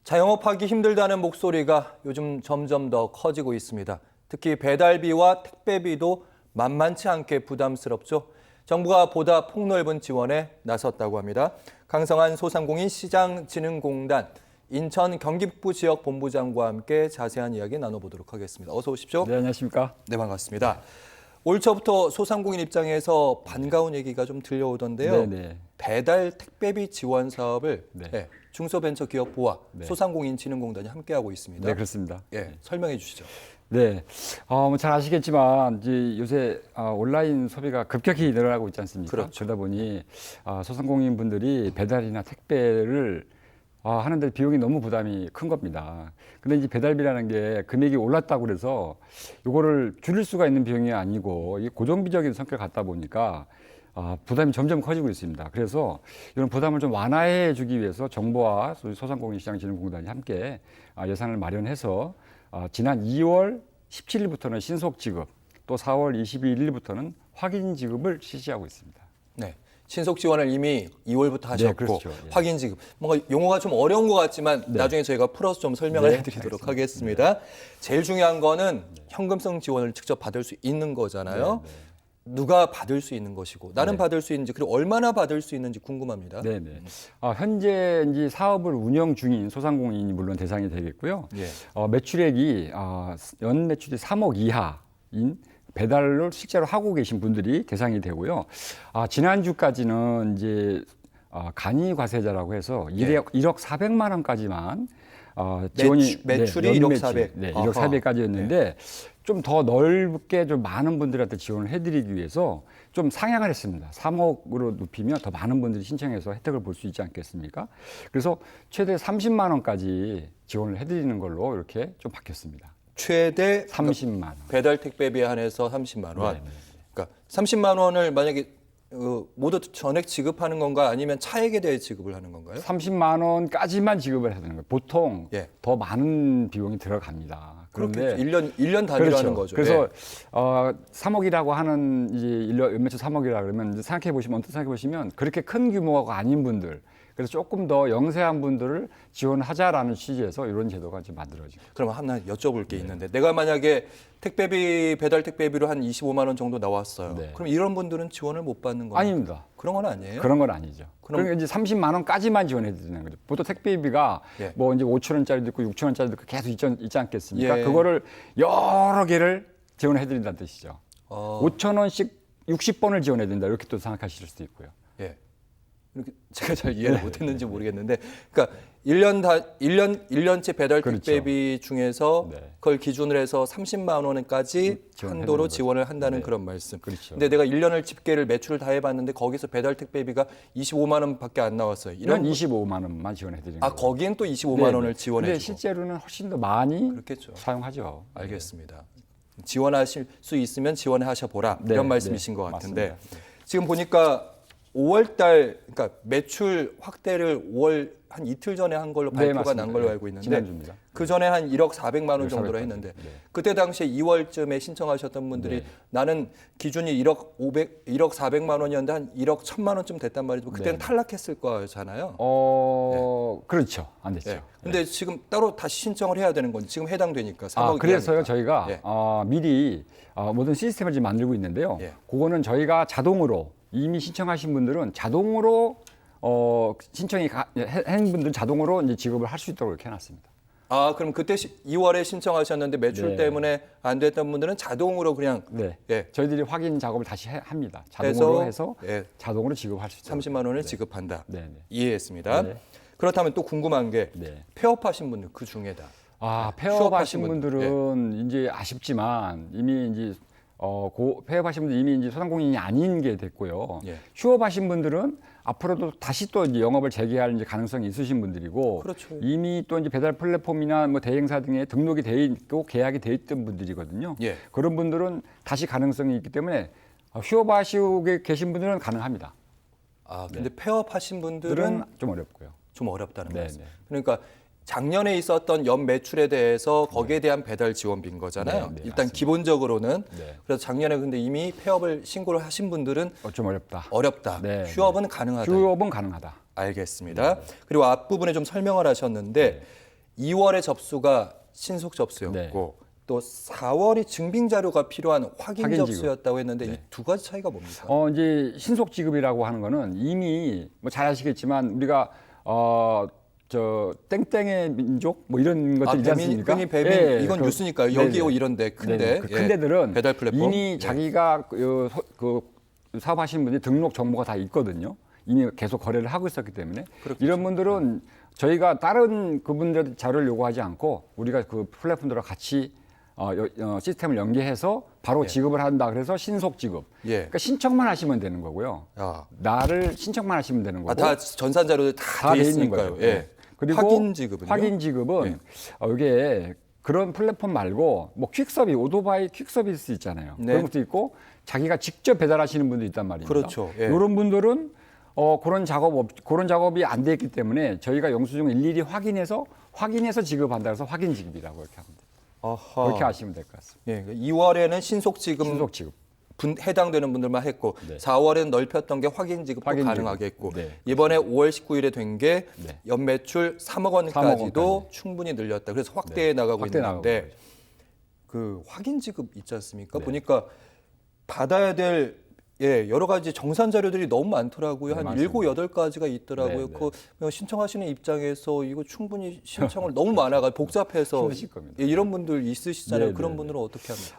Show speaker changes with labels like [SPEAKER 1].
[SPEAKER 1] 자영업하기 힘들다는 목소리가 요즘 점점 더 커지고 있습니다. 특히 배달비와 택배비도 만만치 않게 부담스럽죠. 정부가 보다 폭넓은 지원에 나섰다고 합니다. 강성한 소상공인 시장진흥공단 인천 경기북부 지역 본부장과 함께 자세한 이야기 나눠보도록 하겠습니다. 어서 오십시오.
[SPEAKER 2] 네, 안녕하십니까?
[SPEAKER 1] 네, 반갑습니다. 올 초부터 소상공인 입장에서 반가운 얘기가 좀 들려오던데요.
[SPEAKER 2] 네네.
[SPEAKER 1] 배달 택배비 지원 사업을
[SPEAKER 2] 네.
[SPEAKER 1] 중소벤처기업부와
[SPEAKER 2] 네.
[SPEAKER 1] 소상공인진흥공단이 함께하고 있습니다.
[SPEAKER 2] 네, 그렇습니다.
[SPEAKER 1] 설명해 주시죠.
[SPEAKER 2] 네, 잘 아시겠지만 이제 요새 온라인 소비가 급격히 늘어나고 있지 않습니까?
[SPEAKER 1] 그렇죠.
[SPEAKER 2] 그러다 보니 소상공인 분들이 배달이나 택배를 하는데 비용이 너무 부담이 큰 겁니다. 근데 이제 배달비라는 게 금액이 올랐다고 그래서 이거를 줄일 수가 있는 비용이 아니고 이게 고정비적인 성격을 갖다 보니까 부담이 점점 커지고 있습니다. 그래서 이런 부담을 좀 완화해 주기 위해서 정부와 소상공인시장진흥공단이 함께 예산을 마련해서 지난 2월 17일부터는 신속 지급, 또 4월 22일부터는 확인 지급을 실시하고 있습니다.
[SPEAKER 1] 네. 신속 지원을 이미 2월부터 하셨고
[SPEAKER 2] 그렇죠. 예.
[SPEAKER 1] 확인 지급. 뭔가 용어가 좀 어려운 것 같지만 나중에 저희가 풀어서 좀 설명을 해드리도록 하겠습니다. 제일 중요한 거는 현금성 지원을 직접 받을 수 있는 거잖아요. 누가 받을 수 있는 것이고 나는 받을 수 있는지 그리고 얼마나 받을 수 있는지 궁금합니다.
[SPEAKER 2] 네네. 현재 이제 사업을 운영 중인 소상공인이 물론 대상이 되겠고요. 매출액이 연 매출이 3억 이하인 배달을 실제로 하고 계신 분들이 대상이 되고요. 지난주까지는 이제 간이 과세자라고 해서 1억 400만 원까지만 지원이
[SPEAKER 1] 매출이 1억 400.
[SPEAKER 2] 네, 1억 400까지였는데 좀 더 넓게 좀 많은 분들한테 지원을 해드리기 위해서 좀 상향을 했습니다. 3억으로 높이면 더 많은 분들이 신청해서 혜택을 볼 수 있지 않겠습니까? 그래서 최대 30만 원까지 지원을 해드리는 걸로 이렇게 좀 바뀌었습니다.
[SPEAKER 1] 최대
[SPEAKER 2] 30만 원.
[SPEAKER 1] 배달 택배비에 한해서 30만 원.
[SPEAKER 2] 네네.
[SPEAKER 1] 그러니까 30만 원을 만약에 모두 전액 지급하는 건가 아니면 차액에 대해 지급을 하는 건가요?
[SPEAKER 2] 30만 원까지만 지급을 해야 되는 거예요. 보통 더 많은 비용이 들어갑니다. 그런데
[SPEAKER 1] 그렇게 1년 단위로 하는 거죠.
[SPEAKER 2] 그래서 3억이라고 하는 이제 연매출 3억이라 그러면 이제 생각해 보시면 언뜻 생각해 보시면 그렇게 큰 규모가 아닌 분들 그래서 조금 더 영세한 분들을 지원하자라는 취지에서 이런 제도가 이제 만들어진 거죠.
[SPEAKER 1] 그럼 하나 여쭤볼 게 있는데 내가 만약에 택배비 배달 택배비로 한 25만 원 정도 나왔어요. 그럼 이런 분들은 지원을 못 받는 건가요?
[SPEAKER 2] 아닙니다.
[SPEAKER 1] 그런 건 아니에요?
[SPEAKER 2] 그런 건 아니죠. 그럼 이제 30만 원까지만 지원해 드리는 거죠. 보통 택배비가 뭐 이제 5천 원짜리도 있고 6천 원짜리도 있고 계속 있지 않겠습니까? 그거를 여러 개를 지원해 드린다는 뜻이죠. 5천 원씩 60번을 지원해 드린다. 이렇게 또 생각하실 수도 있고요.
[SPEAKER 1] 이렇게 제가 잘 이해를 못했는지 모르겠는데, 그러니까 1년치 배달 택배비 중에서 그걸 기준으로 해서 30만 원까지 한도로 지원을 한다는 그런 말씀. 근데 내가 1년을 집계를 매출을 다 해봤는데 거기서 배달 택배비가 25만 원밖에 안 나왔어요.
[SPEAKER 2] 이런 25만 원만 지원해 드리는 거예요.
[SPEAKER 1] 거기엔 또 25만 원을 지원해 주고.
[SPEAKER 2] 근데 실제로는 훨씬 더 많이
[SPEAKER 1] 그렇겠죠.
[SPEAKER 2] 사용하죠.
[SPEAKER 1] 알겠습니다. 지원하실 수 있으면 지원하셔 보라 이런 말씀이신 것 같은데 지금 보니까 5월 달 그러니까 매출 확대를 5월 한 이틀 전에 한 걸로 발표가 난 걸로 알고 있는데
[SPEAKER 2] 지난주입니다.
[SPEAKER 1] 그 전에 한 1억 400만 원 정도로 했는데 그때 당시에 2월쯤에 신청하셨던 분들이 나는 기준이 1억 400만 원이었는데 한 1억 1000만 원쯤 됐단 말이죠. 그때는 탈락했을 거잖아요.
[SPEAKER 2] 그렇죠. 안 됐죠.
[SPEAKER 1] 근데 지금 따로 다시 신청을 해야 되는 건지 지금 해당되니까 3억
[SPEAKER 2] 그래서요 저희가 미리 모든 시스템을 지금 만들고 있는데요. 그거는 저희가 자동으로 이미 신청하신 분들은 자동으로 신청이 한 분들은 자동으로 이제 지급을 할 수 있도록 이렇게 해놨습니다.
[SPEAKER 1] 그럼 그때 2월에 신청하셨는데 매출 때문에 안 됐던 분들은 자동으로 그냥
[SPEAKER 2] 저희들이 확인 작업을 다시 합니다. 자동으로 해서 자동으로 지급할 수 있도록
[SPEAKER 1] 30만 원을 지급한다. 이해했습니다. 그렇다면 또 궁금한 게 폐업하신 분들 그 중에다.
[SPEAKER 2] 폐업하신 분들은 이제 아쉽지만 이미 이제 폐업하신 분들 이미 이제 소상공인이 아닌 게 됐고요. 휴업하신 분들은 앞으로도 다시 또 이제 영업을 재개할 이제 가능성이 있으신 분들이고, 이미 또 이제 배달 플랫폼이나 뭐 대행사 등에 등록이 돼 있고 계약이 돼 있던 분들이거든요. 그런 분들은 다시 가능성이 있기 때문에 휴업하시고 계신 분들은 가능합니다.
[SPEAKER 1] 근데 폐업하신 분들은
[SPEAKER 2] 좀 어렵고요.
[SPEAKER 1] 좀 어렵다는 말씀. 그러니까 작년에 있었던 연 매출에 대해서 거기에 대한 배달 지원비인 거잖아요. 일단
[SPEAKER 2] 맞습니다.
[SPEAKER 1] 기본적으로는. 그래서 작년에 근데 이미 폐업을 신고를 하신 분들은
[SPEAKER 2] 좀 어렵다.
[SPEAKER 1] 휴업은 가능하다.
[SPEAKER 2] 휴업은 가능하다.
[SPEAKER 1] 알겠습니다. 그리고 앞부분에 좀 설명을 하셨는데 2월에 접수가 신속 접수였고
[SPEAKER 2] 네.
[SPEAKER 1] 또 4월이 증빙 자료가 필요한 확인
[SPEAKER 2] 확인 지급.
[SPEAKER 1] 접수였다고 했는데
[SPEAKER 2] 네.
[SPEAKER 1] 이 두 가지 차이가 뭡니까?
[SPEAKER 2] 이제 신속 지급이라고 하는 거는 이미 뭐 잘 아시겠지만 우리가 저 땡땡의 민족 뭐 이런 것들 있지 않습니까?
[SPEAKER 1] 흔히 배민
[SPEAKER 2] 예,
[SPEAKER 1] 이건
[SPEAKER 2] 그-
[SPEAKER 1] 뉴스니까요.
[SPEAKER 2] 네네.
[SPEAKER 1] 여기 이런데 큰데
[SPEAKER 2] 네네. 그 큰 데들은
[SPEAKER 1] 배달 플랫폼
[SPEAKER 2] 이미
[SPEAKER 1] 예.
[SPEAKER 2] 자기가 그 사업하시는 분이 등록 정보가 다 있거든요. 이미 계속 거래를 하고 있었기 때문에
[SPEAKER 1] 그렇겠죠.
[SPEAKER 2] 이런 분들은 저희가 다른 그분들 자료를 요구하지 않고 우리가 그 플랫폼들과 같이 시스템을 연계해서 바로 지급을 한다. 그래서 신속 지급.
[SPEAKER 1] 예.
[SPEAKER 2] 그러니까 신청만 하시면 되는 거고요.
[SPEAKER 1] 아,
[SPEAKER 2] 나를 신청만 하시면 되는 거고.
[SPEAKER 1] 다 전산 자료들 다
[SPEAKER 2] 다
[SPEAKER 1] 돼
[SPEAKER 2] 돼 있는
[SPEAKER 1] 있으니까요.
[SPEAKER 2] 거예요.
[SPEAKER 1] 예.
[SPEAKER 2] 네. 그리고
[SPEAKER 1] 확인 지급은요?
[SPEAKER 2] 확인 지급은
[SPEAKER 1] 예.
[SPEAKER 2] 이게 그런 플랫폼 말고 뭐 퀵서비, 오토바이 퀵서비스 있잖아요.
[SPEAKER 1] 네.
[SPEAKER 2] 그런 것도 있고 자기가 직접 배달하시는 분도 있단 말입니다.
[SPEAKER 1] 그렇죠. 예.
[SPEAKER 2] 이런 분들은 그런 작업이 안 돼 있기 때문에 저희가 영수증을 일일이 확인해서 지급한다 해서 확인 지급이라고 이렇게 합니다.
[SPEAKER 1] 아하.
[SPEAKER 2] 그렇게 아시면 될 것 같습니다.
[SPEAKER 1] 예, 2월에는 신속 지급
[SPEAKER 2] 신속 지급.
[SPEAKER 1] 해당되는 분들만 했고
[SPEAKER 2] 네.
[SPEAKER 1] 4월에는 넓혔던 게 확인 지급도
[SPEAKER 2] 확인 지급.
[SPEAKER 1] 가능하게 했고
[SPEAKER 2] 네,
[SPEAKER 1] 이번에 5월 19일에 된 게
[SPEAKER 2] 네.
[SPEAKER 1] 연매출 3억
[SPEAKER 2] 3억
[SPEAKER 1] 원까지도
[SPEAKER 2] 원까지.
[SPEAKER 1] 충분히 늘렸다. 그래서 확대해 나가고
[SPEAKER 2] 확대 나가고
[SPEAKER 1] 있는데
[SPEAKER 2] 있는
[SPEAKER 1] 그 확인 지급 있지 않습니까?
[SPEAKER 2] 네.
[SPEAKER 1] 보니까 받아야 될 여러 가지 정산 자료들이 너무 많더라고요.
[SPEAKER 2] 네,
[SPEAKER 1] 한
[SPEAKER 2] 많습니다.
[SPEAKER 1] 7, 8가지가 있더라고요.
[SPEAKER 2] 네,
[SPEAKER 1] 그 신청하시는 입장에서 이거 충분히 신청을 너무 많아가 복잡해서
[SPEAKER 2] 힘드실 겁니다.
[SPEAKER 1] 이런 분들 있으시잖아요.
[SPEAKER 2] 네,
[SPEAKER 1] 그런
[SPEAKER 2] 네,
[SPEAKER 1] 분들은 어떻게 합니까?